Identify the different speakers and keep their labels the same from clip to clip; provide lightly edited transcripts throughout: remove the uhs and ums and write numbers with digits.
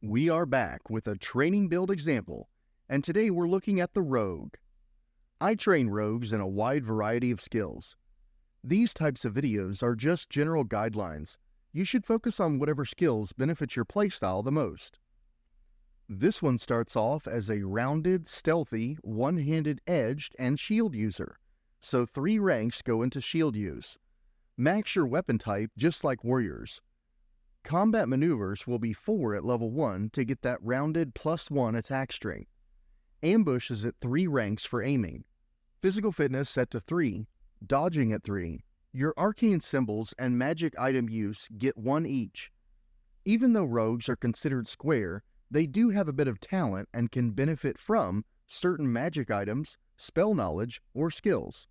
Speaker 1: We are back with a training build example, and today we're looking at the Rogue. I train rogues in a wide variety of skills. These types of videos are just general guidelines. You should focus on whatever skills benefit your playstyle the most. This one starts off as a rounded, stealthy, one-handed edged and shield user, so 3 ranks go into shield use. Max your weapon type just like warriors. Combat maneuvers will be 4 at level 1 to get that rounded +1 attack strength. Ambush is at 3 ranks for aiming. Physical fitness set to 3. Dodging at 3. Your arcane symbols and magic item use get 1 each. Even though rogues are considered square, they do have a bit of talent and can benefit from certain magic items, spell knowledge, or skills.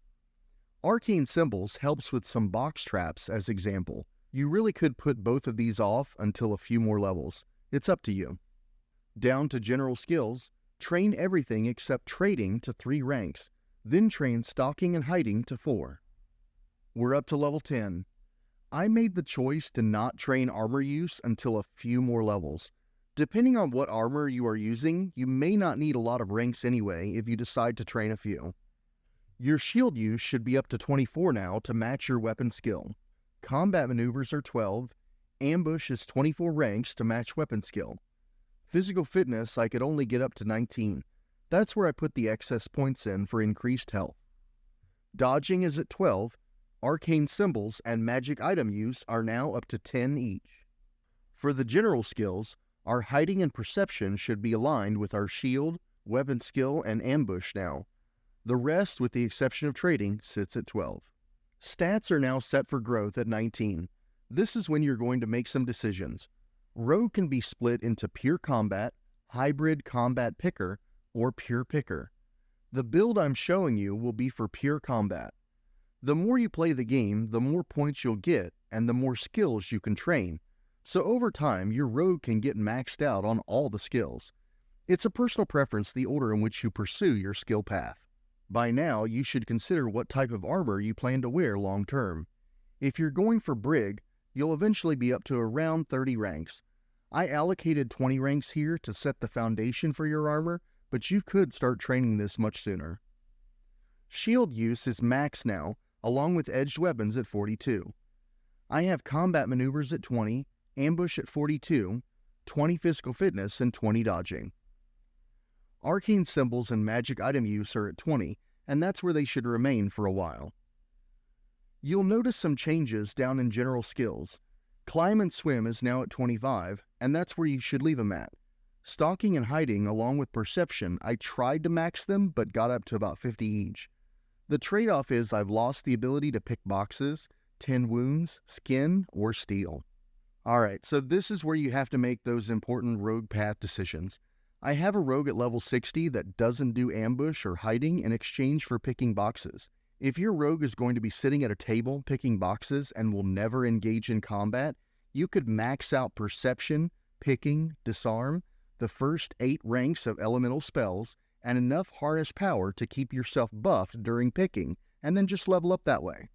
Speaker 1: Arcane symbols helps with some box traps as example. You really could put both of these off until a few more levels. It's up to you. Down to general skills, train everything except trading to 3 ranks, then train stalking and hiding to 4. We're up to level 10. I made the choice to not train armor use until a few more levels. Depending on what armor you are using, you may not need a lot of ranks anyway if you decide to train a few. Your shield use should be up to 24 now to match your weapon skill. Combat maneuvers are 12, ambush is 24 ranks to match weapon skill. Physical fitness I could only get up to 19. That's where I put the excess points in for increased health. Dodging is at 12, arcane symbols and magic item use are now up to 10 each. For the general skills, our hiding and perception should be aligned with our shield, weapon skill, and ambush now. The rest, with the exception of trading, sits at 12. Stats are now set for growth at 19. This is when you're going to make some decisions. Rogue can be split into pure combat, hybrid combat picker, or pure picker. The build I'm showing you will be for pure combat. The more you play the game, the more points you'll get and the more skills you can train. So over time, your rogue can get maxed out on all the skills. It's a personal preference the order in which you pursue your skill path. By now, you should consider what type of armor you plan to wear long term. If you're going for Brig, you'll eventually be up to around 30 ranks. I allocated 20 ranks here to set the foundation for your armor, but you could start training this much sooner. Shield use is max now, along with edged weapons at 42. I have combat maneuvers at 20, ambush at 42, 20 physical fitness, and 20 dodging. Arcane symbols and magic item use are at 20, and that's where they should remain for a while. You'll notice some changes down in general skills. Climb and swim is now at 25, and that's where you should leave them at. Stalking and hiding along with perception, I tried to max them but got up to about 50 each. The trade-off is I've lost the ability to pick boxes, 10 wounds, skin, or steel. Alright, so this is where you have to make those important rogue path decisions. I have a rogue at level 60 that doesn't do ambush or hiding in exchange for picking boxes. If your rogue is going to be sitting at a table picking boxes and will never engage in combat, you could max out perception, picking, disarm, the first 8 ranks of elemental spells, and enough harness power to keep yourself buffed during picking, and then just level up that way.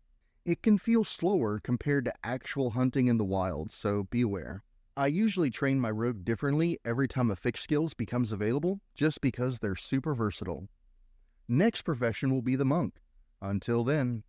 Speaker 1: It can feel slower compared to actual hunting in the wild, so be aware. I usually train my rogue differently every time a fixed skills becomes available, just because they're super versatile. Next profession will be the monk. Until then,